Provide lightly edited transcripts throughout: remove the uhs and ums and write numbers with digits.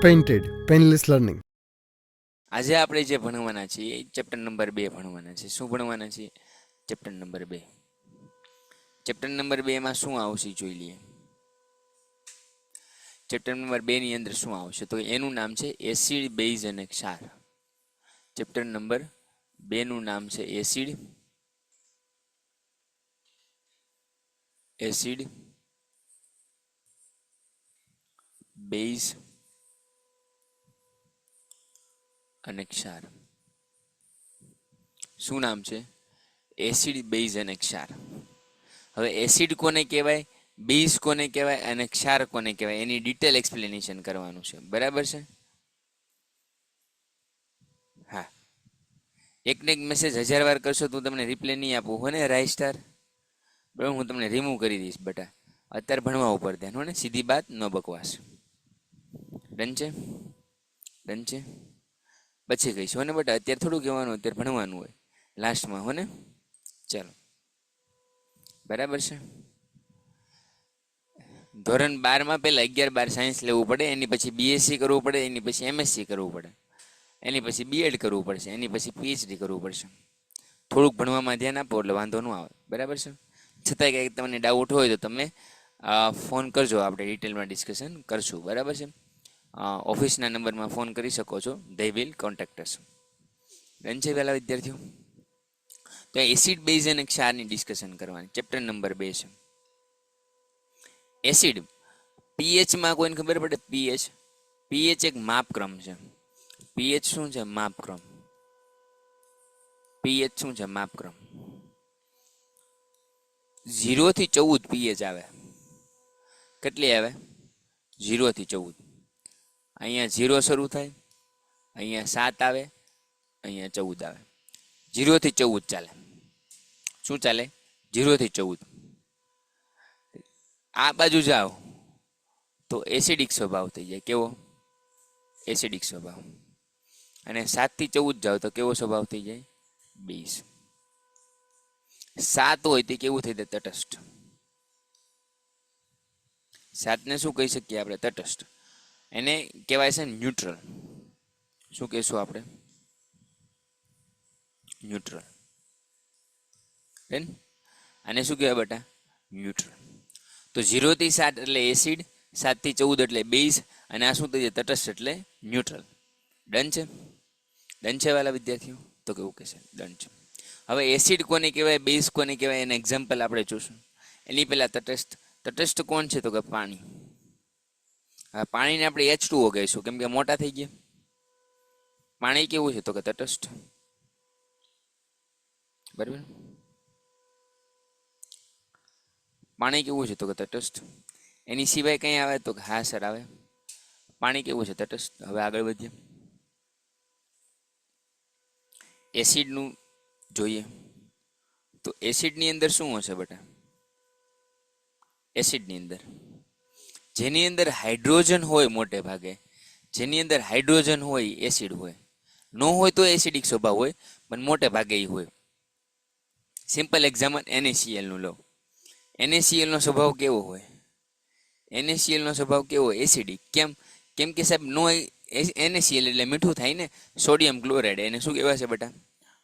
Painted painless learning. આજે આપણે જે ભણવાના છીએ એ ચેપ્ટર નંબર 2 ભણવાના છે. શું ભણવાના છીએ? Chapter number 2. ચેપ્ટર નંબર 2 માં શું આવશે જોઈ લઈએ. ચેપ્ટર નંબર 2 ની અંદર શું આવશે તો એનું નામ છે એસિડ, બેઝ અને ક્ષાર. ચેપ્ટર નંબર 2 નું નામ છે એસિડ, બેઝ અને ક્ષાર. શું નામ છે? એસિડ, બેઝ અને ક્ષાર. હવે એસિડ કોને કહેવાય, બેઝ કોને કહેવાય અને ક્ષાર કોને કહેવાય એની ડિટેલ એક્સપ્લેનેશન કરવાનું છે. બરાબર છે? હા. એકને એક મેસેજ 1000 વાર કરશો તો તમને રિપ્લે નહીં આપું હો ને રાય સ્ટાર. બરાબર, હું તમને રિમૂવ કરી દઈશ બેટા. અત્યારે ભણવા ઉપર ધ્યાન હો ને, સીધી બાત, નો બકવાસ. ડન છે? ડન છે? પછી કહીશ હો ને બેટા, અત્યારે થોડું કહેવાનું, અત્યારે ભણવાનું હોય લાસ્ટમાં હો ને. ચાલો, બરાબર છે. ધોરણ 12માં પહેલા 11-12 સાયન્સ લેવું પડે, એની પછી બીએસસી કરવું પડે, એની પછી એમએસસી કરવું પડે, એની પછી બીએડ કરવું પડશે, એની પછી પીએચડી કરવું પડશે. થોડુંક ભણવામાં ધ્યાન આપો એટલે વાંધો ન આવે. બરાબર છે? છતાંય કંઈક તમને ડાઉટ હોય તો તમે ફોન કરજો, આપણે ડિટેલમાં ડિસ્કશન કરશું. બરાબર છે? ઓફિસના નંબરમાં ફોન કરી શકો છો. They will contact us. Done છે પહેલા વિદ્યાર્થીઓ? તો એસિડ, બેઝ અને ક્ષારની ડિસ્કશન કરવાની. ચેપ્ટર નંબર 2 છે એસિડ. પીએચમાં કોઈને ખબર પડે? પીએચ એક માપક્રમ છે. પીએચ શું છે? માપક્રમ. પીએચ શું છે? માપક્રમ. 0 થી 14 પીએચ આવે. કેટલી આવે? 0 થી 14. અહીંયા 0 શરૂ થાય, અહીંયા 7 આવે, અહીંયા 14 આવે. 0 થી 14 ચાલે. શું ચાલે? 0 થી 14. આ બાજુ જાઓ તો એસિડિક સ્વભાવ થઈ જાય. કેવો? એસિડિક સ્વભાવ. અને 7 થી 14 જાઓ તો કેવો સ્વભાવ થઈ જાય? બેઝ. 7 હોય તે કેવું થઈ જાય? તટસ્થ. 7 ને શું કહી શકીએ આપણે? તટસ્થ. એને કહેવાય છે ન્યુટ્રલ. શું કહેશું આપણે? ન્યુટ્રલ. આને શું કહેવાય બેટા? ન્યુટ્રલ. તો 0 થી 7 એટલે એસિડ, 7 થી 14 એટલે બેઝ, અને આ શું થઈ જાય? તટસ્થ એટલે ન્યુટ્રલ. ડન છે? ડન છે વાલા વિદ્યાર્થીઓ? તો કેવું કહેશે? ડન છે. હવે એસિડ કોને કહેવાય, બેઝ કોને કહેવાય એના એક્ઝામ્પલ આપણે જોશું. એની પહેલા તટસ્થ. તટસ્થ કોણ છે? તો કે પાણી. હવે પાણીને આપણે H2O કહીશું, કેમ કે મોટા થઈ ગયા. પાણી કેવું છે? તો કે તટસ્થ. બરાબર. પાણી કેવું છે? તો કે તટસ્થ. એની સિવાય કંઈ આવે? તો કે હા સર આવે. પાણી કેવું છે? તટસ્થ. હવે આગળ વધીએ. એસિડનું જોઈએ તો એસિડની અંદર શું હશે બેટા? એસિડની અંદર જેની અંદર હાઇડ્રોજન હોય, મોટે ભાગે જેની અંદર હાઇડ્રોજન હોય એસિડ હોય. ન હોય તો એસિડિક સ્વભાવ હોય, પણ મોટે ભાગે એ હોય. સિમ્પલ એક્ઝામ્પલ NaCl નું લો. NaCl નો સ્વભાવ કેવો હોય? NaCl નો સ્વભાવ કેવો હોય? એસિડિક. કેમ? કેમ કે સાહેબ નો NaCl એટલે મીઠું થાય ને. Sodium chloride. એને શું કહેવાય છે બેટા?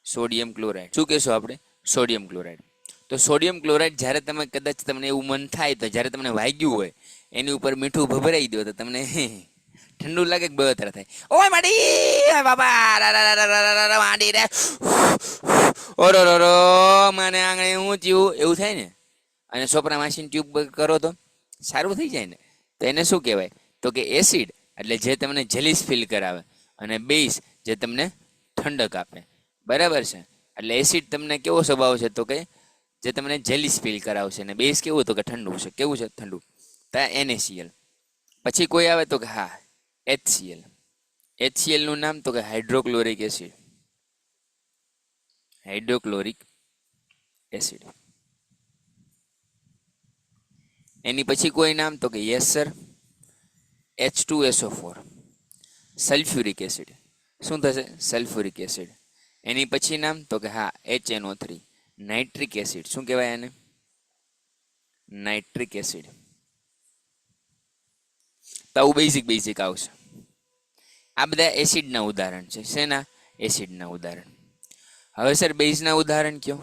Sodium chloride. શું કહેશો આપણે? Sodium chloride. તો સોડિયમ ક્લોરાઇડ જ્યારે તમે કદાચ તમને એવું મન થાય તો જ્યારે તમને વાગ્યું હોય એની ઉપર મીઠું ભભરાઈ દો તો તમને ઠંડુ લાગે કે બળતરા થાય? ઓય માડી બાબા માડી રે ઓરો રો મને આંગણે હું થયું એવું થાય ને. અને સોપરા માસીન ટ્યુબ કરો તો સારું થઈ જાય ને. તો એને શું કહેવાય? તો કે એસિડ એટલે જે તમને જેલિસ ફીલ કરાવે, અને બેઝ જે તમને ઠંડક આપે. બરાબર છે? એટલે એસિડ તમને કેવો સ્વભાવ છે? તો કે જે તમને જેલિસ ફીલ કરાવશે, ને બેઝ કેવું? તો કે ઠંડુ છે. કેવું છે? ઠંડુ. તો NaCl. પછી કોઈ આવે તો કે હા HCl. HCl નું નામ તો કે હાઇડ્રોક્લોરિક એસિડ. Hydrochloric acid. એની પછી કોઈ નામ તો કે yes sir H2SO4. Sulphuric acid. શું થશે? Sulphuric acid. એની પછી નામ તો કે હા HNO3. Nitric acid. શું કહેવાય એને? Nitric acid. તો આવું બેઝિક આવશે. આ બધા એસિડના ઉદાહરણ છે. શેના? એસિડના ઉદાહરણ. હવે સર બેઝના ઉદાહરણ કયો?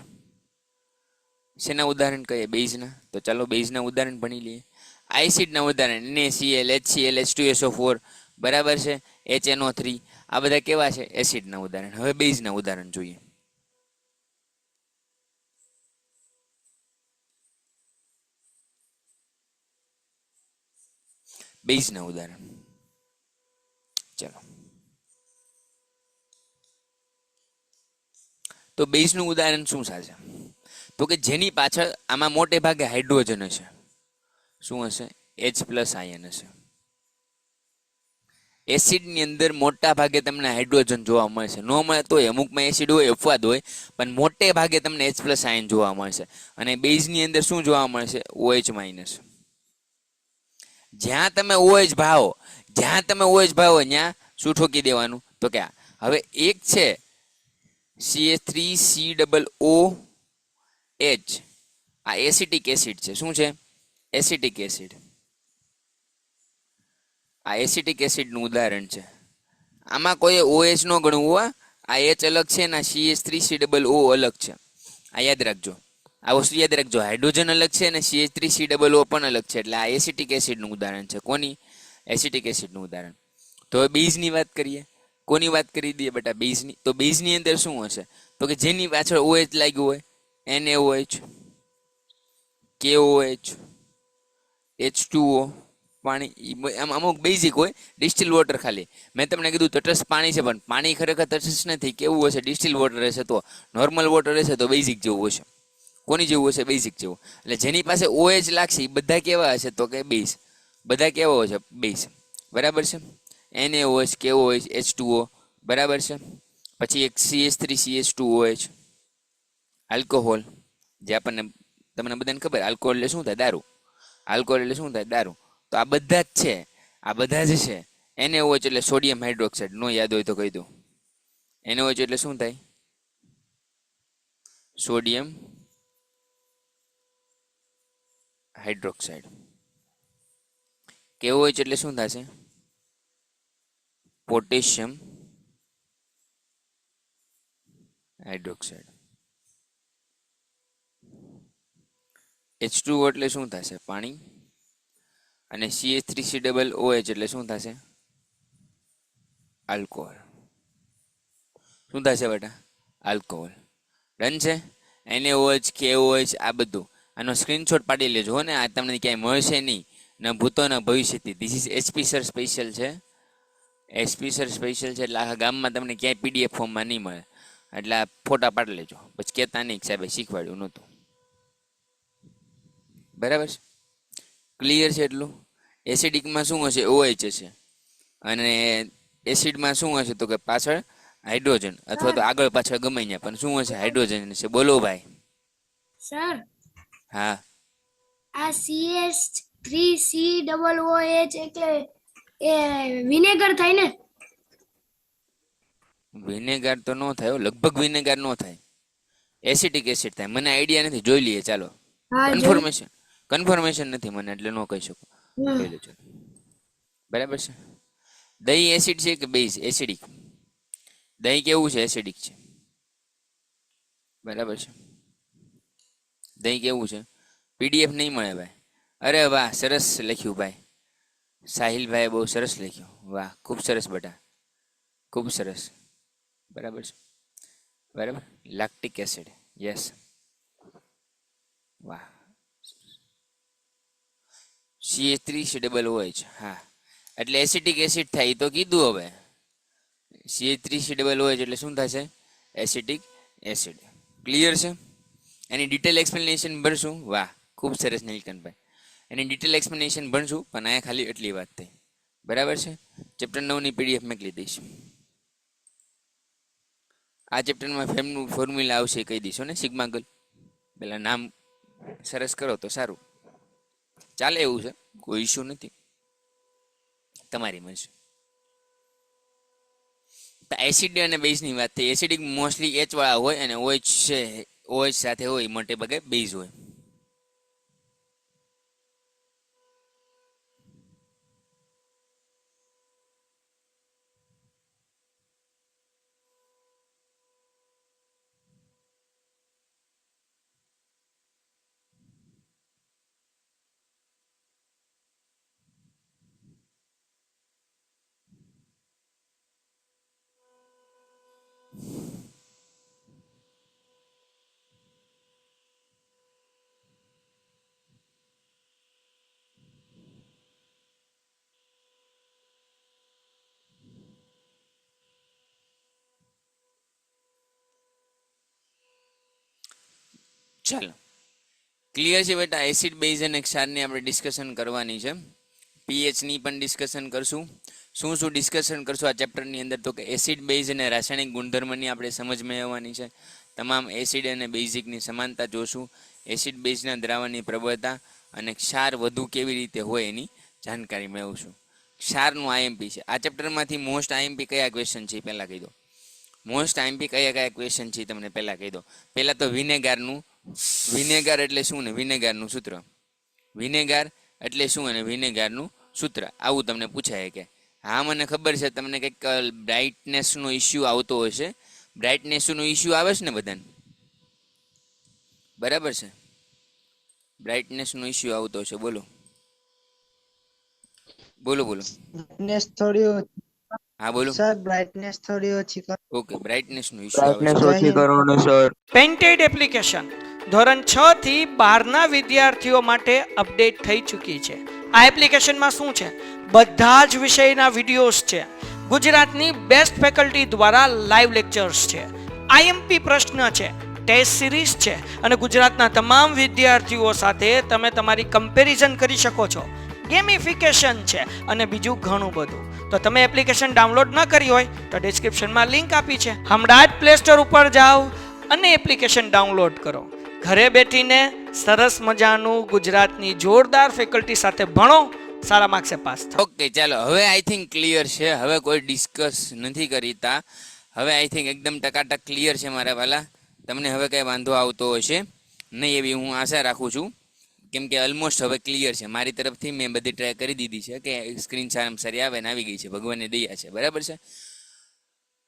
શેના ઉદાહરણ કહીએ બેઝના? તો ચાલો બેઝના ઉદાહરણ ભણી લઈએ. આ એસિડના ઉદાહરણ NaCl, HCl, H2SO4, બરાબર છે, HNO3, આ બધા કેવા છે? એસિડના ઉદાહરણ. હવે બેઝના ઉદાહરણ જોઈએ. બેઝના ઉદાહરણ ચાલો. તો બેઝનું ઉદાહરણ શું થશે? તો કે જેની પાછળ આમાં મોટે ભાગે હાઇડ્રોજન હશે. શું હશે? H+ આયન હશે. એસિડની અંદર મોટા ભાગે તમને હાઇડ્રોજન જોવા મળશે. ન મળે તો અમુકમાં એસિડ હોય, અપવાદ હોય, પણ મોટે ભાગે તમને H+ આયન જોવા મળશે. અને બેઝની અંદર શું જોવા મળશે? OH-. જ્યાં તમે OH ભાવો, ત્યાં શું ઠોકી દેવાનું? તો કે હવે એક છે CH3COOH, આ એસિટિક એસિડ છે. શું છે? Acetic acid. આ એસિટિક એસિડનું ઉદાહરણ છે. આમાં કોઈ OH ન ગણવું હોય. આ H અલગ છે ને CH3COO અલગ છે. આ યાદ રાખજો. આ વસ્તુ યાદ રાખજો. હાઇડ્રોજન અલગ છે અને CH3COO પણ અલગ છે. એટલે આ એસિટિક એસિડનું ઉદાહરણ છે. કોની? એસિટિક એસિડનું ઉદાહરણ. તો હવે બેઝની વાત કરીએ. કોની વાત કરી દઈએ બેટા? બેઝની. તો બેઝની અંદર શું હશે? તો કે જેની પાછળ OH લાગ્યું હોય, NaOH, KOH, H2O, પાણી, અમુક બેઝિક હોય. ડિસ્ટિલ વોટર ખાલી મેં તમને કીધું તટસ્થ પાણી છે, પણ પાણી ખરેખર તટસ્થ નથી. કેવું હશે? ડિસ્ટિલ વોટર હશે. તો નોર્મલ વોટર હશે તો બેઝિક જેવું હશે. કોની જેવું હશે? બેઝિક જેવું. એટલે જેની પાસે OH લાગશે એ બધા કેવા હશે? તો કે બેઝ. બધા કેવા હશે? બેઝ. બરાબર છે. NaOH, KOH, H2O, બરાબર છે. પછી એક CH3CH2OH, આલ્કોહોલ, જે આપણને તમને બધાને ખબર આલ્કોહોલ એટલે શું થાય? દારૂ. આલ્કોહોલ એટલે શું થાય? દારૂ. તો આ બધા જ છે. આ બધા જ છે. NaOH એટલે સોડિયમ હાઇડ્રોક્સાઇડ. નો યાદ હોય તો કહી દઉં. NaOH એટલે શું થાય? Sodium hydroxide. KOH એટલે શું થશે? Potassium hydroxide. H2O એટલે શું થશે? પાણી. અને CH3COOH એટલે શું થશે? આલ્કોહોલ. શું થશે બેટા? આલ્કોહોલ. ડન છે. NaOH, KOH, આ બધું. આનો સ્ક્રીનશોટ પાડી લેજો હો ને. આ તમને ક્યાંય મળશે નહીં, ન ભૂતો ન ભવિષ્યથી. This is HP sir special છે. SP સર સ્પેશિયલ છે. એટલે આખા ગામમાં તમને ક્યાંય PDF ફોર્મમાં નહીં મળે. એટલે આ ફોટા પાડી લેજો. પછી કહેતા નહીં સાહેબે શીખવાડ્યું નહોતું. બરાબર છે? ક્લિયર છે એટલું? એસિડિકમાં શું હશે? OH હશે. અને એસિડમાં શું હશે? તો કે પાછળ હાઇડ્રોજન, અથવા તો આગળ પાછળ ગમે ત્યાં, પણ શું હશે? હાઇડ્રોજન હશે. બોલો ભાઈ. સર, હા. આ CH3COOH એટલે એ વિનેગર થાય ને? વિનેગાર તો ન થાય. લગભગ વિનેગાર ન થાય. એસિટિક એસિડ થાય. મને આઈડિયા નથી. જોઈ લઈએ ચાલો. હા, કન્ફર્મેશન નથી મને, એટલે ન કહી શકું. જોઈ લો ચાલો. બરાબર છે. દહીં એસિડ છે કે બેઝ? એસિડિક. દહીં કેવું છે? એસિડિક છે. બરાબર છે. દહીં કેવું છે? PDF નહીં મળે ભાઈ. અરે વાહ, સરસ લખ્યું ભાઈ. સાહિલભાઈ બહુ સરસ લખ્યું. વાહ, ખૂબ સરસ બેટા, ખૂબ સરસ. બરાબર છે. બરાબર. Lactic acid. યસ. વાહ. CH3COOH. હા, એટલે એસિટિક એસિડ થાય તો કીધું. હવે CH3COOH એટલે શું થશે? Acetic acid. ક્લિયર છે? એની ડિટેલ એક્સપ્લેનેશન ભરશું. વાહ, ખૂબ સરસ નીલકંઠભાઈ. એની ડિટેલ એક્સપ્લેનેશન ભણશું, પણ અહીંયા ખાલી એટલી વાત થઈ. બરાબર છે. ચેપ્ટર 9ની PDF મોકલી દઈશ. આ ચેપ્ટરમાં ફેમનું ફોર્મ્યુલા આવશે એ કહી દઈશો ને. સિગ્મા ગર્લ પેલા નામ સરસ કરો તો સારું ચાલે. એવું છે, કોઈ ઇશ્યુ નથી. તમારી મરજી. તો એસિડ અને બેઝની વાત થઈ. એસિડિક મોસ્ટલી H વાળા હોય, અને OH છે, OH સાથે હોય, મોટે ભાગે બેઝ હોય. ચાલો ક્લિયર છે બેટા. એસિડ બેઝ અને ક્ષારની આપણે ડિસ્કશન કરવાની છે. પીએચ ની પણ ડિસ્કશન કરશું. શું શું ડિસ્કશન કરશું આ ચેપ્ટરની અંદર? તો કે એસિડ બેઝ અને રાસાયણિક ગુણધર્મની આપણે સમજ મેળવવાની છે. તમામ એસિડ અને બેઝિકની સમાનતા જોશું. એસિડ બેઝના દ્રાવણની પ્રબળતા અને ક્ષાર વધુ કેવી રીતે હોય એની જાણકારી મેળવશું. ક્ષારનું આઈએમપી છે આ ચેપ્ટરમાંથી. મોસ્ટ આઈએમપી કયા ક્વેશ્ચન છે પહેલાં કહી દો. મોસ્ટ આઈએમપી કયા ક્વેશ્ચન છે તમને પહેલાં કહી દો. પહેલાં તો વિનેગારનું. વિનેગાર એટલે શું ને વિનેગારનું સૂત્ર. વિનેગાર એટલે શું અને વિનેગારનું સૂત્ર આવું તમને પૂછાય કે હા મને ખબર છે તમને કંઈક બ્રાઇટનેસનો ઇસ્યુ આવતો હશે. બ્રાઇટનેસનો ઇસ્યુ આવે છે ને બધાને? બરાબર છે, બ્રાઇટનેસનો ઇસ્યુ આવતો હશે. બોલો બોલો બોલો. બ્રાઇટનેસ થોડી હા બોલો. સર બ્રાઇટનેસ થોડી ઓછી કરો. ઓકે, બ્રાઇટનેસનો ઇસ્યુ આવે છે. જય હિન્દ. પેન્ટેડ એપ્લિકેશન ધોરણ 6 થી 12ના વિદ્યાર્થીઓ માટે અપડેટ થઈ ચૂકી છે. આ એપ્લિકેશનમાં શું છે? બધા જ વિષયના વિડીયોઝ છે. ગુજરાતની બેસ્ટ ફેકલ્ટી દ્વારા લાઈવ લેક્ચર્સ છે. આઈએમપી પ્રશ્ન છે, ટેસ્ટ સિરીઝ છે અને ગુજરાતના તમામ વિદ્યાર્થીઓ સાથે તમે તમારી કમ્પેરિઝન કરી શકો છો. ગેમિફિકેશન છે અને બીજું ઘણું બધું. તો તમે એપ્લિકેશન ડાઉનલોડ ન કરી હોય તો ડિસ્ક્રિપ્શનમાં લિંક આપી છે. હમણાં જ પ્લે સ્ટોર ઉપર જાઓ અને એપ્લિકેશન ડાઉનલોડ કરો. ઘરે બેઠીને સરસ મજાનું ગુજરાતની જોરદાર ફેકલ્ટી સાથે ભણો, સારા માર્ક્સે પાસ થાઓ. ઓકે ચાલો, હવે આઈ થિંક ક્લિયર છે. હવે કોઈ ડિસ્કસ નથી કરીતા. હવે આઈ થિંક એકદમ ટકાટક ક્લિયર છે મારા વાલા. તમને હવે કંઈ વાંધો આવતો હશે નહીં એવી હું આશા રાખું છું. કેમ કે ઓલમોસ્ટ હવે ક્લિયર છે મારી તરફથી. મેં બધી ટ્રાય કરી દીધી છે કે સ્ક્રીન સારામાં સારી આવે ને આવી ગઈ છે. ભગવાનની દયા છે. બરાબર છે.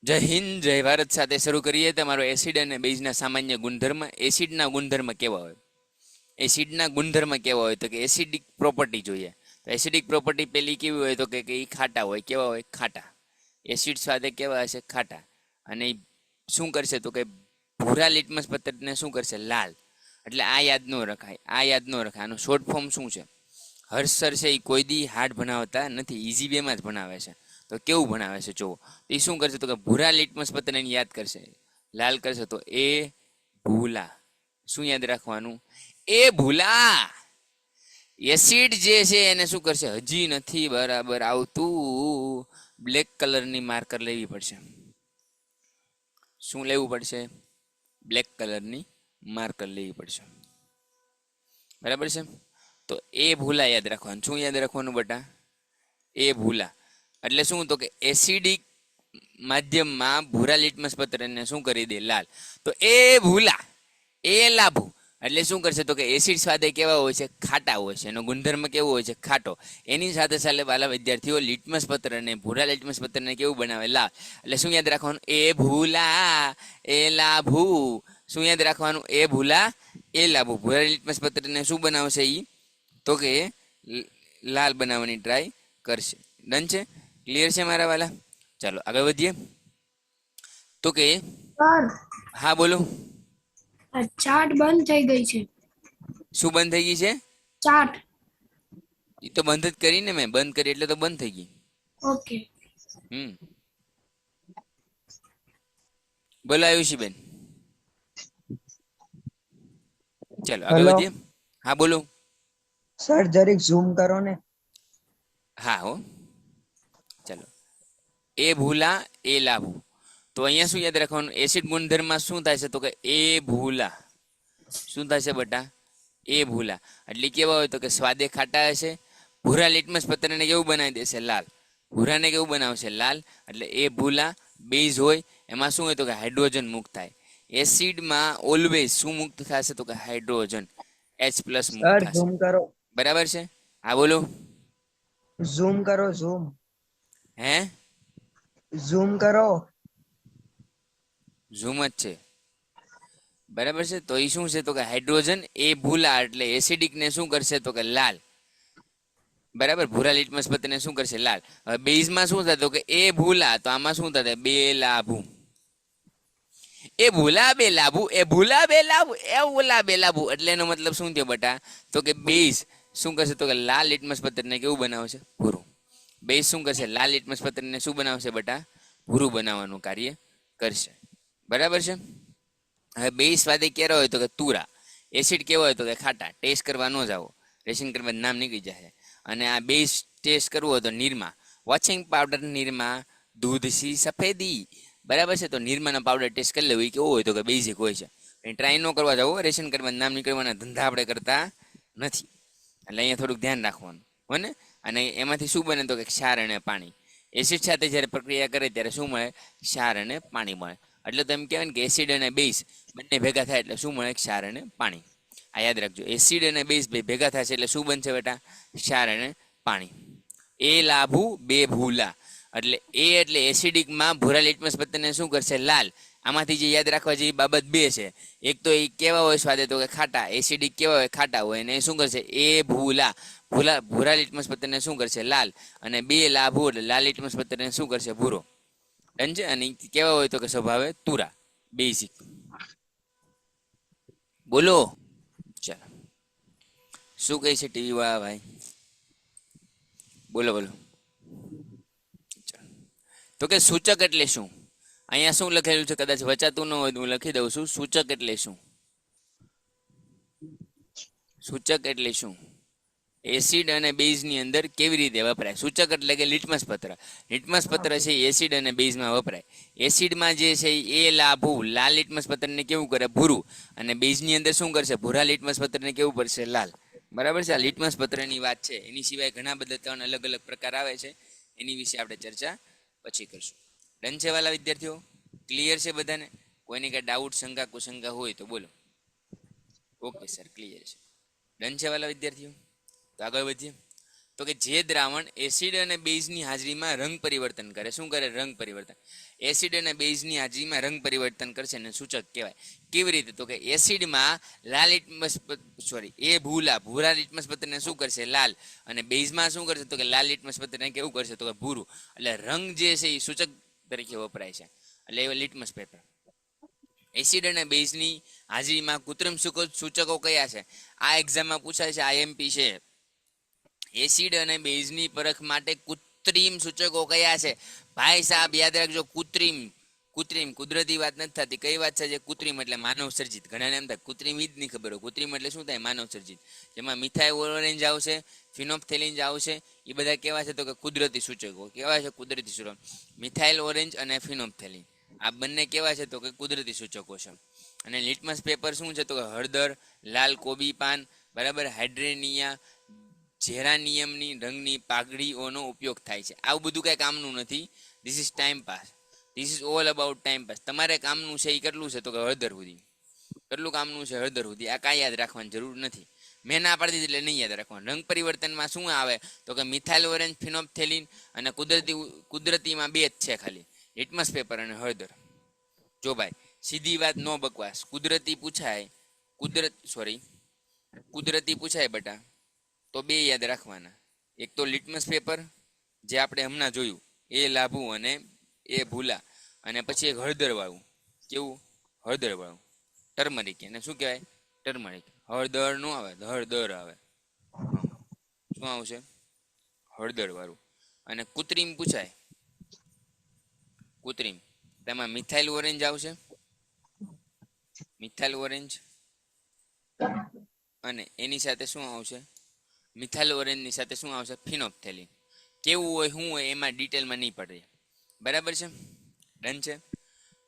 જય હિન્દ, જય ભારત સાથે શરૂ કરીએ તમારો એસિડ અને બેઝના સામાન્ય ગુણધર્મ. એસિડના ગુણધર્મ કેવા હોય? એસિડના ગુણધર્મ કેવા હોય તો કે એસિડિક પ્રોપર્ટી જોઈએ. તો એસિડિક પ્રોપર્ટી પેલી કેવી હોય તો કે એ ખાટા હોય. કેવા હોય? ખાટા. એસિડ સ્વાદે કેવા હશે? ખાટા. અને શું કરશે તો કે ભૂરા લિટમસ પત્રને શું કરશે? લાલ. એટલે આ યાદ ન રખાય, આ યાદ ન રખાય. આનું શોર્ટ ફોર્મ શું છે? હર્ષ સર છે એ કોઈ દી હાર્ડ ભણાવતા નથી, ઇઝી વેમાં જ ભણાવે છે. તો કેવું ભણાવે છે જુઓ. એ શું કરશે તો કે ભૂરા લિટમસ પત્રને યાદ કરશે, લાલ કરશે. તો એ ભૂલા. શું યાદ રાખવાનું? એ ભૂલા. એસિડ જે છે એને શું કરશે? હજી નથી બરાબર આવતું. બ્લેક કલરની માર્કર લેવી પડશે. શું લેવું પડશે? બ્લેક કલરની માર્કર લેવી પડશે. બરાબર છે. તો એ ભૂલા યાદ રાખવાનું. શું યાદ રાખવાનું બેટા? એ ભૂલા. એટલે શું તો કે એસિડિક માધ્યમમાં ભૂરા લિટમસ પત્રને શું કરી દે? લાલ. તો એ ભૂલા. એ લાભુ. એટલે શું કરશે તો કે એસિડ સ્વાદે કેવા હોય છે? ખાટા હોય છે. એનો ગુણધર્મ કેવો હોય છે? ખાટો. એની સાથે સાથે વાલા વિદ્યાર્થીઓ લિટમસ પત્રને, ભૂરા લિટમસ પત્રને કેવું બનાવે? લાલ. એટલે શું યાદ રાખવાનું? એ ભૂલા એ લાભુ. શું યાદ રાખવાનું? એ ભૂલા એ લાભુ. ભૂરા લિટમસ પત્રને શું બનાવશે? એ તો કે લાલ બનાવવાની ટ્રાય કરશે. ડન છે? ક્લિયર છે મારા વાલા? ચાલો આગળ વધીએ. તો કે સર હા બોલો. આ ચાર્ટ બંધ થઈ ગઈ છે. શું બંધ થઈ ગઈ છે? ચાર્ટ. એ તો બંધ જ કરીને મેં. બંધ કરી એટલે તો બંધ થઈ ગઈ. ઓકે. બોલો આયુષીબેન. ચાલો આગળ હેલો વધીએ. હા બોલો. સર જરીક ઝૂમ કરો ને. હા હો. ચાલો. એ ભૂલા એ લાભુ. તો અહીંયા શું યાદ રાખવાનું? એસિડ ગુણધર્મમાં શું થાય છે તો કે એ ભૂલા. શું થશે બેટા? એ ભૂલા. એટલે કેવા હોય તો કે સ્વાદે ખાટા હશે. ભૂરા લિટમસ પત્રને કેવું બનાવી દેશે? લાલ. ભૂરાને કેવું બનાવશે? લાલ. એટલે એ ભૂલા બેઝ હોય. એમાં શું હોય તો કે હાઇડ્રોજન મુક્ત થાય. એસિડમાં ઓલવેઝ શું મુક્ત થશે તો કે હાઇડ્રોજન H+ મુક્ત સર થશે. ઝૂમ કરો. બરાબર છે? હા બોલો. ઝૂમ કરો. ઝૂમ હે? ઝૂમ કરો. ઝૂમ જ છે. બરાબર છે. તો એ શું છે તો કે હાઇડ્રોજન એ ભૂલા. એટલે એસિડિક ને શું કરશે તો કે લાલ. બરાબર. ભૂરા લિટમસ પત્રને શું કરશે? લાલ. હવે બેઝમાં શું થતું કે એ ભૂલા. તો આમાં શું થશે? બે લાભુ. એ ભૂલા બે લાભુ. એ ભૂલા બે લાભુ. એ ભૂલા બે લાભુ. એટલે એનો મતલબ શું થયો બેટા? તો કે બેઝ શું કરશે તો કે લાલ લિટમસ પત્રને કેવું બનાવશે? ભૂરું. બેઝ શું કરશે? લાલ લિટમસ પત્રને શું બનાવશે બેટા? ભૂરું બનાવવાનું કાર્ય કરશે. બરાબર છે. હવે બેઝ સ્વાદે ક્યારે હોય તો કે તુરા. એસિડ કેવો હોય તો કે ખાટા, ટેસ્ટ કરવા ન જાઓ, રેશન કરવા નામ નીકળી જશે. અને આ બેઝ ટેસ્ટ કરવો હોય તો નિરમા, વોશિંગ પાવડર નિરમા, દૂધ સી સફેદી, બરાબર છે. તો નિરમાનો પાવડર ટેસ્ટ કરી લેવું, એ કેવો હોય તો કે બેઝિક હોય છે. ટ્રાય ન કરવા જાવ, રેશન કરવા નામ નીકળવાના ધંધા આપણે કરતા નથી, એટલે અહીંયા થોડુંક ધ્યાન રાખવાનું હોય ને. અને એમાંથી શું બને તો કે ક્ષાર અને પાણી. એસિડ સાથે જ્યારે પ્રક્રિયા કરે ત્યારે શું મળે? ક્ષાર અને પાણી મળે. એટલે તો એમ કહેવાય ને કે એસિડ અને બેઝ બંને ભેગા થાય એટલે શું મળે? ક્ષાર અને પાણી. આ યાદ રાખજો, એસિડ અને બેઝ બે ભેગા થશે એટલે શું બનશે બેટા? ક્ષાર અને પાણી. એ લાભુ બે ભૂલા, એટલે એ એટલે એસિડિકમાં ભૂરા લિટમસ પત્રને શું કરશે? લાલ. આમાંથી જે યાદ રાખવા જેવી બાબત બે છે. એક તો એ કેવા હોય સ્વાદે તો કે ખાટા, એસિડિક કેવા હોય? ખાટા હોય. અને શું કરશે? એ ભૂલા, ભૂરા લિટમસ પત્રને શું કરશે? લાલ. અને બે લાભુ એટલે લાલ લિટમસ પત્રને શું કરશે? ભૂરો. ડન છે. અને કેવા હોય તો કે સ્વભાવે તુરા, બેઝિક. બોલો ચાલો, શું કહે છે ટીવી વાળા ભાઈ? બોલો બોલો. તો કે સૂચક એટલે શું? અહીંયા શું લખેલું છે? કદાચ વચાતું ન હોય તો હું લખી દઉં છું. સૂચક એટલે શું? સૂચક એટલે શું? એસિડ અને બેઝની અંદર કેવી રીતે વપરાય? સૂચક એટલે કે લિટમસ પત્ર. લિટમસ પત્ર છે એસિડ અને બેઝમાં વપરાય. એસિડમાં જે છે એ લાભુ લાલ લિટમસ પત્રને કેવું કરે? ભૂરું. અને બેઝની અંદર શું કરશે? ભૂરા લિટમસ પત્રને કેવું પડશે? લાલ. બરાબર છે. આ લિટમસ પત્રની વાત છે. એની સિવાય ઘણા બધા 3 અલગ અલગ પ્રકાર આવે છે, એની વિશે આપણે ચર્ચા પછી કરશું. ડન છે વાલા વિદ્યાર્થીઓ? ક્લિયર છે બધાને? કોઈની કાંઈ ડાઉટ, શંકા, કુશંકા હોય તો બોલો. ઓકે સર, ક્લિયર છે. ડન છે વાલા વિદ્યાર્થીઓ? તો આગળ વધીએ. તો કે જે દ્રાવણ એસિડ અને બેઝની હાજરીમાં રંગ પરિવર્તન કરે. શું કરે? રંગ પરિવર્તન. એસિડ અને બેઝની હાજરીમાં રંગ પરિવર્તન કરશે ને સૂચક કહેવાય. કેવી રીતે? તો કે એસિડમાં લાલ લિટમસ ભૂરા લિટમસ પત્રને શું કરશે? લાલ. અને બેઝમાં શું કરશે? તો કે લાલ લિટમસ પત્રને કેવું કરશે? તો કે ભૂરું. એટલે રંગ જે છે એ સૂચક તરીકે વપરાય છે. એટલે એ લિટમસ પેપર. એસિડ અને બેઝની હાજરીમાં કૃત્રિમ સૂચકો કયા છે? આ એક્ઝામમાં પૂછાય છે, આઈએમપી છે. એસિડ અને બેઝની પરખ માટે કૃત્રિમ સૂચકો કયા છે? ભાઈ સાહેબ યાદ રાખજો, કૃત્રિમ. કુદરતી વાત નથી થતી. કઈ વાત છે? જે કૃત્રિમ એટલે માનવ સર્જિત. ઘણાને એમ થાય કૃત્રિમ ઈ જ નહીં ખબર હોય. કૃત્રિમ એટલે શું થાય? માનવ સર્જિત. જેમાં મિથાઇલ ઓરેન્જ આવશે, ફિનોપ્થેલિન આવશે. એ બધા કેવા છે? તો કે કુદરતી સૂચકો. કેવા છે? કુદરતી સૂચકો. મિથાઇલ ઓરેન્જ અને ફિનોપ્થેલિન આ બંને કેવા છે? તો કે કુદરતી સૂચકો છે. અને લિટમસ પેપર શું છે? તો કે હળદર, લાલ કોબી પાન, બરાબર, હાઇડ્રેનિયા, જેરાનિયમની રંગની પાઘડીઓનો ઉપયોગ થાય છે. આવું બધું કઈ કામનું નથી. This is time pass. This is all about time pass. તમારે કામનું છે એ કેટલું છે? તો કે હળદર સુધી. કેટલું કામનું છે? હળદર સુધી. આ કાંઈ યાદ રાખવાની જરૂર નથી. મેં ના પાડી દીધી એટલે નહીં યાદ રાખવાનું. રંગ પરિવર્તનમાં શું આવે? તો કે મિથાઇલ ઓરેન્જ, ફિનોપ્થેલિન અને કુદરતીમાં બે જ છે ખાલી, લિટમસ પેપર અને હળદર. જો ભાઈ સીધી વાત, નો બકવાસ. કુદરતી પૂછાય, કુદરતી પૂછાય બેટા તો બે યાદ રાખવાના. એક તો લિટમસ પેપર જે આપણે હમણાં જોયું એ લાભુ અને એ ભૂલા. અને પછી એક હળદર વાળું. કેવું? હળદર વાળું, ટર્મરિક. એને શું કહેવાય? ટર્મરિક. હળદર નો આવે, હળદર આવે. શું આવશે? હળદર વાળું. અને કૃત્રિમ પૂછાય, કૃત્રિમ, તેમાં મિથાઇલ ઓરેન્જ આવશે, મિથાઇલ ઓરેન્જ. અને એની સાથે શું આવશે? મિથાઇલ ઓરેન્જની સાથે શું આવશે? ફિનોપ્થેલિન. કેવું હોય, શું હોય, એમાં ડિટેલમાં નહીં પડે. બરાબર છે? ડન છે.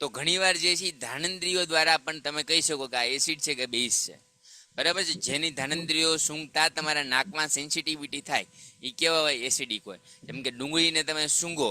તો ઘણીવાર જે છે ધાનેન્દ્રિયો દ્વારા પણ તમે કહી શકો કે આ એસિડ છે કે બેઝ છે. બરાબર છે? જેની ધાનેન્દ્રિયો સૂંઘતા તમારા નાકમાં સેન્સિટિવિટી થાય એ કેવા હોય? એસિડિક હોય. જેમ કે ડુંગળીને તમે સૂંઘો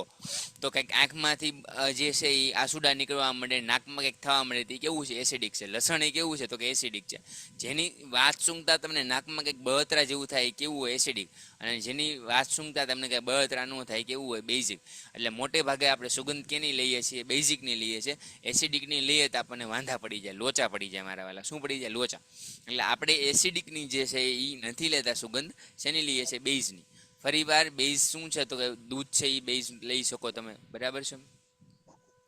તો કંઈક આંખમાંથી જે છે એ આસુડા નીકળવા મળે, નાકમાં કંઈક થવા મળે, તે કેવું છે? એસિડિક છે. લસણ એ કેવું છે? તો કે એસિડિક છે. જેની વાત સૂંઘતા તમને નાકમાં કંઈક બળતરા જેવું થાય એ કેવું હોય? એસિડિક. અને જેની વાત સૂંઘતા તમને કંઈ બળતરા ન થાય કેવું હોય? બેઝિક. એટલે મોટે ભાગે આપણે સુગંધ કેની લઈએ છીએ? બેઝિકની લઈએ છીએ. એસિડિકની લઈએ તો આપણને વાંધા પડી જાય, લોચા પડી જાય મારા વાલા. શું પડી જાય? લોચા. એટલે આપણે એસિડિકની જે છે એ નથી લેતા સુગંધ. શેની લઈએ છીએ? બેઝની. ફરીવાર બેઝ શું છે? તો કે દૂધ છે એ બેઝ લઈ શકો તમે. બરાબર છે?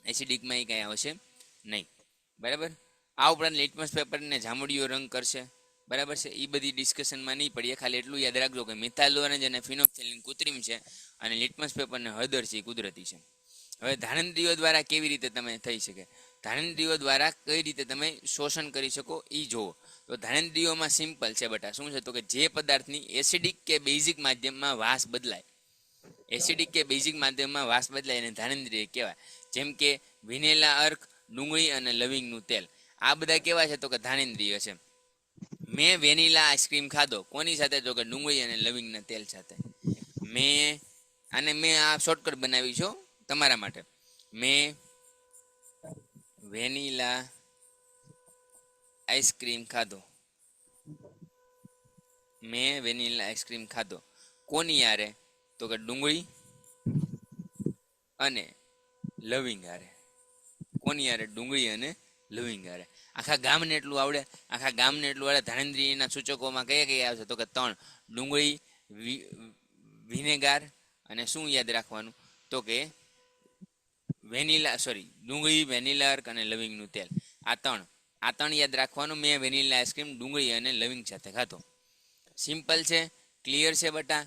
એસિડિકમાં એ કંઈ આવશે નહીં. બરાબર? આ ઉપરાંત લિટમસ પેપરને જાંબુડિયો રંગ કરશે. બરાબર છે? એ બધી ડિસ્કશનમાં નહીં પડીએ. ખાલી એટલું યાદ રાખજો કે મિથાઇલ ઓરેન્જ અને ફિનોપ્થેલિન કૃત્રિમ છે અને લિટમસ પેપરને હળદર છે એ કુદરતી છે. હવે ધાનેન્દ્રિયો દ્વારા કેવી રીતે તમે થઈ શકે? ધાનેન્દ્રિયો દ્વારા કઈ રીતે તમે શોષણ કરી શકો એ જુઓ. તો ધાનેન્દ્રિયોમાં સિમ્પલ છે બેટા. શું છે તો કે જે પદાર્થની એસિડિક કે બેઝિક માધ્યમમાં વાસ બદલાય, એસિડિક કે બેઝિક માધ્યમમાં વાસ બદલાય એને ધાનેન્દ્રિય કહેવાય. જેમ કે વિનેલા અર્ક, ડુંગળી અને લવિંગનું તેલ, આ બધા કેવા છે તો કે ધાનેન્દ્રિય છે. મેં વેનીલા આઈસ્ક્રીમ ખાધો કોની સાથે તો કે ડુંગળી અને લવિંગના તેલ સાથે. મેં આ શોર્ટકટ બનાવી છો તમારા માટે. મેં વેનીલા આઈસ્ક્રીમ ખાધો, મેં વેનીલા આઈસ્ક્રીમ ખાધો કોની યારે તો કે ડુંગળી અને લવિંગ હારે. કોની યારે? ડુંગળી અને લવિંગ હારે. આખા ગામને એટલું આવડે, આખા ગામને એટલું આવડે. ધાનેન્દ્રિયના સૂચકોમાં કયા કયા આવશે તો કે 3, ડુંગળી, વિનેગાર અને શું યાદ રાખવાનું તો કે ડુંગળી, વેનીલા અર્ક અને લવિંગનું તેલ. આ ત્રણ યાદ રાખવાનું. મેં વેનીલા આઈસ્ક્રીમ ડુંગળી અને લવિંગ સાથે ખાધો. સિમ્પલ છે, ક્લિયર છે બટા.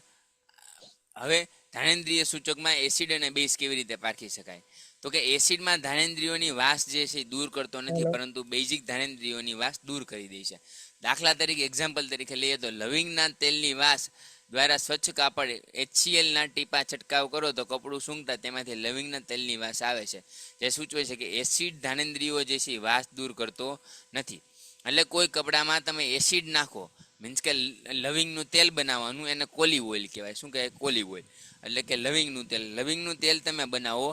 હવે ધાનેન્દ્રિય સૂચકમાં એસિડ અને બેઝ કેવી રીતે પારખી શકાય તો કે એસિડમાં ધાનેન્દ્રિયોની વાસ જે છે એ દૂર કરતો નથી, પરંતુ બેઝિક ધાનેન્દ્રિયોની વાસ દૂર કરી દે છે. દાખલા તરીકે એક્ઝામ્પલ તરીકે લઈએ તો લવિંગના તેલની વાસ દ્વારા સ્વચ્છ કાપડ HCl ના ટીપા છંટકાવ કરો તો કપડું સૂંઘતા તેમાંથી લવિંગના તેલની વાસ આવે છે, જે સૂચવે છે કે એસિડ ધાનેન્દ્રિયો જે છે વાસ દૂર કરતો નથી. એટલે કોઈ કપડામાં તમે એસિડ નાખો, મીન્સ કે લવિંગનું તેલ બનાવવાનું, એને કોલિવ ઓઇલ કહેવાય. શું કહેવાય? કોલિવ ઓઇલ. એટલે કે લવિંગનું તેલ તમે બનાવો,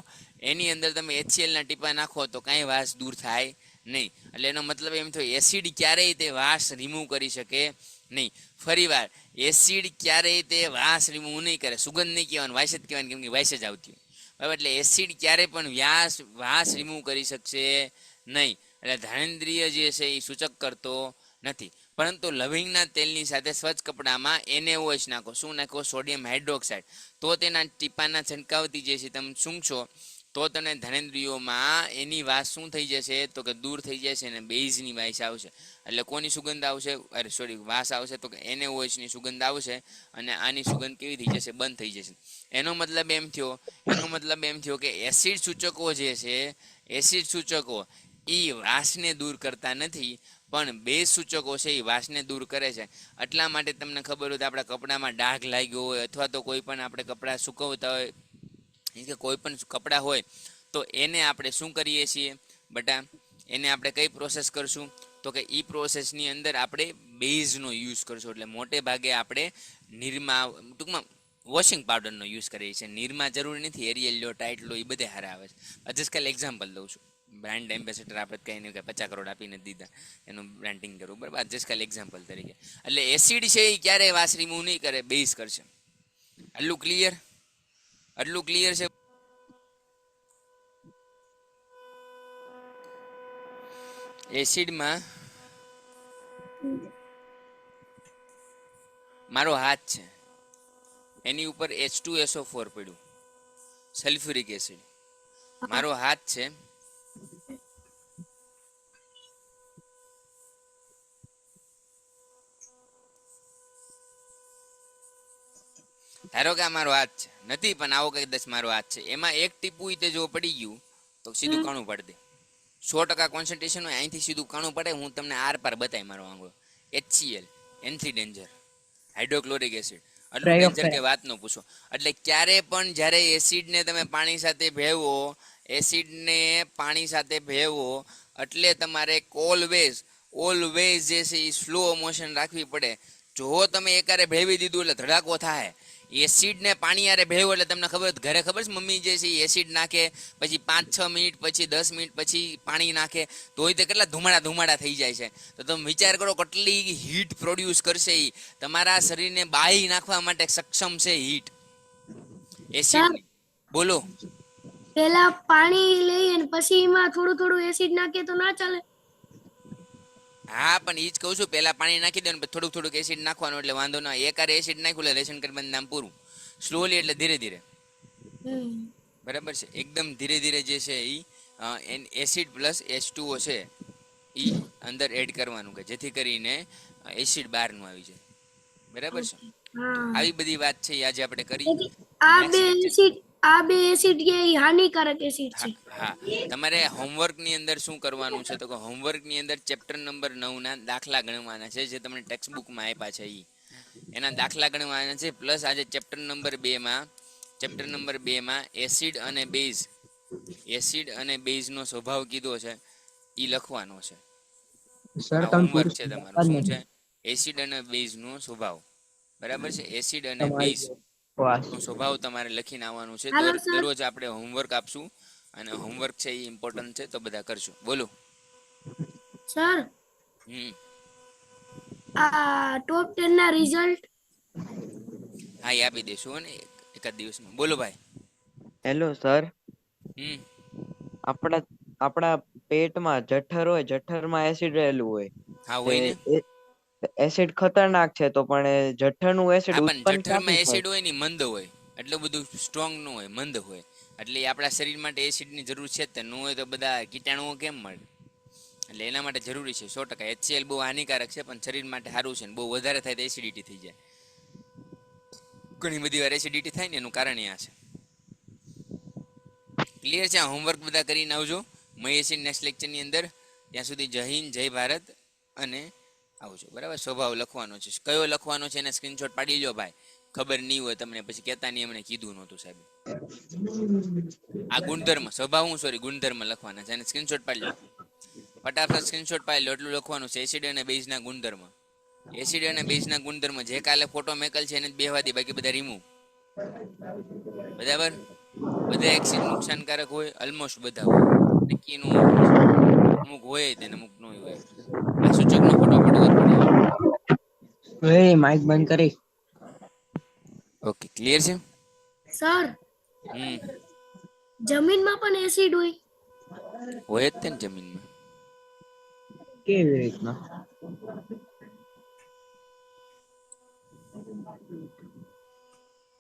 એની અંદર તમે HCl ના ટીપા નાખો તો કાંઈ વાસ દૂર થાય નહીં. એટલે એનો મતલબ એમ થયો એસિડ ક્યારેય તે વાસ રિમૂવ કરી શકે નહીં. ફરીવાર, એસિડ ક્યારેય તે વાસ રિમૂવ નહીં કરે, સુગંધ નહીં કહેવાનું, વાસ જ કહેવાનું, કેમ કે વાસ જ આવતી હોય. બરાબર? એટલે એસિડ ક્યારેય પણ વાસ રિમૂવ કરી શકશે નહીં. એટલે ધાનેન્દ્રિય જે છે એ સૂચક કરતો નથી. પરંતુ લવિંગના તેલની સાથે સ્વચ્છ કપડામાં NaOH નાખો. શું નાખો? Sodium hydroxide. તો તેના ટીપાના છંટકાવથી જે છે તમે સૂંઘશો તો તને ધાનેન્દ્રિયોમાં એની વાસ શું થઈ જશે તો કે દૂર થઈ જશે અને બેઝની વાસ આવશે. એટલે કોની સુગંધ આવશે? વાસ આવશે તો કે NaOH ની સુગંધ આવશે અને આની સુગંધ કેવી થઈ જશે? બંધ થઈ જશે. એનો મતલબ એમ થયો કે એસિડ સૂચકો જે છે, એસિડ સૂચકો એ વાસને દૂર કરતા નથી, પણ બેઝ સૂચકો છે એ વાસને દૂર કરે છે. એટલા માટે તમને ખબર હોય તો આપણા કપડામાં ડાઘ લાગ્યો હોય અથવા તો કોઈ પણ આપણે કપડાં સુકવતા હોય કે કોઈ પણ કપડાં હોય તો એને આપણે શું કરીએ છીએ બટા? એને આપણે કઈ પ્રોસેસ કરશું તો કે એ પ્રોસેસની અંદર આપણે બેઝનો યુઝ કરશું. એટલે મોટે ભાગે આપણે નિરમા, ટૂંકમાં વોશિંગ પાવડરનો યુઝ કરીએ છીએ. નિરમા જરૂરી નથી, એરિયલ લો, ટાઇટ લો, એ બધે હારા આવે છે. જસ્ટ કાલે એક્ઝામ્પલ દઉં છું. બ્રાન્ડ એમ્બેસેડર આપણે કંઈ નહીં, 50 કરોડ આપીને દીધા, એનું બ્રાન્ડિંગ કરવું, બરાબર? જસ્ટ કાલે એક્ઝામ્પલ તરીકે. એટલે એસિડ છે એ ક્યારેય વાસ રિમૂવ નહીં કરે, બેઝ કરશે. આટલું ક્લિયર છે. એસિડમાં મારો હાથ છે, એની ઉપર H2SO4 પડ્યું, સલ્ફ્યુરિક એસિડ. મારો હાથ છે, ધારો કે આ મારો હાથ છે, નથી પણ આવો કઈ દસ મારો હાથ છે, એમાં એક ટીપું તે જો પડી ગયું તો સીધું કાણું પાડી દે. 100% કોન્સન્ટ્રેશન હોય, અહીંથી સીધું કાણું પડે. હું તમને આર પાર બતાવી મારો આંગળો. HCl, N3 danger, hydrochloric acid, આટલું ડેન્જર કે વાત ન પૂછો. એટલે ક્યારે પણ જ્યારે એસિડને તમે પાણી સાથે ભેળવો, એટલે તમારે ઓલવેઝ જે છે એ સ્લો મોશન રાખવી પડે. જો તમે એકારે ભેળવી દીધું એટલે ધડાકો થાય. એસિડને પાણી યારે ભેળવો એટલે તમને ખબર, ઘરે ખબર છે મમ્મી જે છે એસિડ નાખે, પછી 5-6 મિનિટ પછી 10 મિનિટ પછી પાણી નાખે તોય તે કેટલા ધુમાડા થઈ જાય છે. તો તમે વિચાર કરો કેટલી હીટ પ્રોડ્યુસ કરશે. એ તમારા શરીરને બાળી નાખવા માટે સક્ષમ છે હીટ એસિડ. બોલો. પેલા પાણી લઈએ ને પછી એમાં થોડું એસિડ નાખીએ તો ના ચાલે? હા, પણ ઈ જ કહું છું, પેલા પાણી નાખી દો ને થોડુંક એસિડ નાખવાનું એટલે વાંધો ના. એકારે એસિડ નાખ્યું એટલે રેશન કાર્ડ બંધ, નામ પૂરું. સ્લોલી એટલે ધીરે ધીરે, બરાબર છે? એકદમ ધીરે ધીરે જે છે એ એસિડ પ્લસ H2O છે એ અંદર એડ કરવાનું, કે જેથી કરીને એસિડ બહાર નું આવી જાય. બરાબર છે? આવી બધી વાત છે આજે આપણે કરી. આ બે એસિડ કે ઈ હાનિકારક એસિડ છે. હા, તમારે હોમવર્ક ની અંદર શું કરવાનું છે તો કે હોમવર્ક ની અંદર ચેપ્ટર નંબર 9 ના દાખલા ગણવાના છે, જે તમને ટેક્સ્ટ બુક માં આપ્યા છે એના દાખલા ગણવાના છે. પ્લસ આજે ચેપ્ટર નંબર 2 માં એસિડ અને બેઝ નો સ્વભાવ કીધો છે, ઈ લખવાનો છે. સર આ હોમવર્ક છે તમારું. શું છે? એસિડ અને બેઝ નો સ્વભાવ. બરાબર છે? એસિડ અને બેઝ નો સ્વભાવ તમારે લખીને આવવાનું છે. Hello sir. દરરોજ આપણે હોમવર્ક આપશું અને હોમવર્ક છે એ ઇમ્પોર્ટન્ટ છે, તો બધા કરશું. બોલો. સર હમ આ ટોપ 10 ના રિઝલ્ટ હા, એ આપી દઈશું ને એકાદ દિવસમાં. બોલો ભાઈ. હેલો સર, હમ આપણા આપણા પેટમાં જઠર હોય, જઠરમાં એસિડ રહેલું હોય. હા, હોય ને. એસિડ ખતરનાક છે, તો પણ એ જઠરનું એસિડ હા, પણ ઉત્પન્ન જઠરમાં ક્યાંથી એસિડ થાય? હોય ને ઈ મંદ હોય, એટલું બધું સ્ટ્રોંગ ન હોય, મંદ હોય. એટલે એ આપણા શરીર માટે એસિડની જરૂર છે જ તે. ન હોય તો બધા કીટાણુઓ કેમ મળે? એટલે એના માટે જરૂરી છે 100%. HCl બહુ હાનિકારક છે, પણ શરીર માટે સારું છે. ને બહુ વધારે થાય તો એસિડિટી થઈ જાય. ઘણી બધી વાર એસિડિટી થાય ને એનું કારણ આ છે. ક્લિયર છે? હોમવર્ક બધા કરીને આવજો. મળીએ છીએ નેક્સ્ટ લેક્ચરની અંદર. ત્યાં સુધી જય હિન્દ, જય ભારત અને આવજો. બરાબર? સ્વભાવ લખવાનો છે. કયો લખવાનો છે એને સ્ક્રીનશોટ પાડી લો ભાઈ. ખબર નહીં હોય તમને પછી કહેતા નહીં એમણે કીધું નહોતું સાહેબ. આ ગુણધર્મ, સ્વભાવ ગુણધર્મ લખવાના છે. એને સ્ક્રીનશોટ પાડી લો. ફટાફટ સ્ક્રીનશોટ પાડી લો. એટલું લખવાનું છે. એસિડ અને બેઝના ગુણધર્મ. એસિડ અને બેઝના ગુણધર્મ જે કાલે ફોટો મેકલ છે એને જ બેહવા દે, બાકી બધા રિમૂવ. બરાબર? બધા એસિડ નુકસાનકારક હોય, ઓલમોસ્ટ બધા હોય. નક્કી ન હોય. અમુક હોય તેને અમુક ન હોય. આ સૂચકનો ફોટો પડવો જ પડે. એ માઇક બંધ કરી. ઓકે, ક્લિયર છે? સર હમ જમીનમાં પણ એસિડ હોય. હોય જ તે ને જમીનમાં. કેવી રીતના?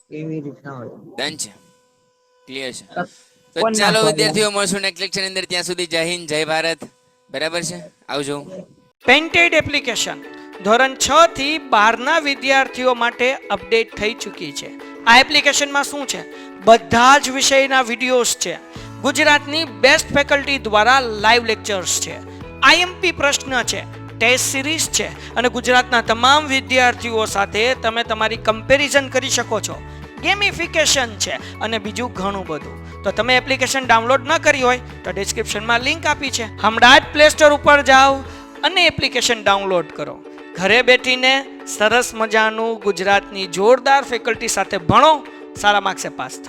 કેવી રીતના હોય? ડન છે? ક્લિયર છે? તો કોણ ચાલો નાખવાનું? વિદ્યાર્થીઓ, મળશું નેક્સ્ટ લેક્ચર ની અંદર. ત્યાં સુધી જય હિન્દ, જય ભારત. બરાબર છે? આવજો. પેન્ટેડ એપ્લિકેશન ધોરણ 6 થી 12 ના વિદ્યાર્થીઓ માટે અપડેટ થઈ ચૂકી છે. આ એપ્લિકેશનમાં શું છે? બધા જ વિષયના વિડીયોઝ છે. ગુજરાતની બેસ્ટ ફેકલ્ટી દ્વારા લાઈવ લેક્ચર્સ છે. આઈએમપી પ્રશ્ન છે, ટેસ્ટ સિરીઝ છે અને ગુજરાતના તમામ વિદ્યાર્થીઓ સાથે તમે તમારી કમ્પેરિઝન કરી શકો છો. ગેમિફિકેશન છે અને બીજું ઘણું બધું. તો તમે એપ્લિકેશન ડાઉનલોડ ન કરી હોય તો ડિસ્ક્રિપ્શનમાં લિંક આપી છે. હમણાં જ પ્લે સ્ટોર ઉપર જાઓ અને એપ્લિકેશન ડાઉનલોડ કરો. ઘરે બેઠીને સરસ મજાનું ગુજરાતની જોરદાર ફેકલ્ટી સાથે ભણો, સારા માર્ક્સે પાસ થાઓ.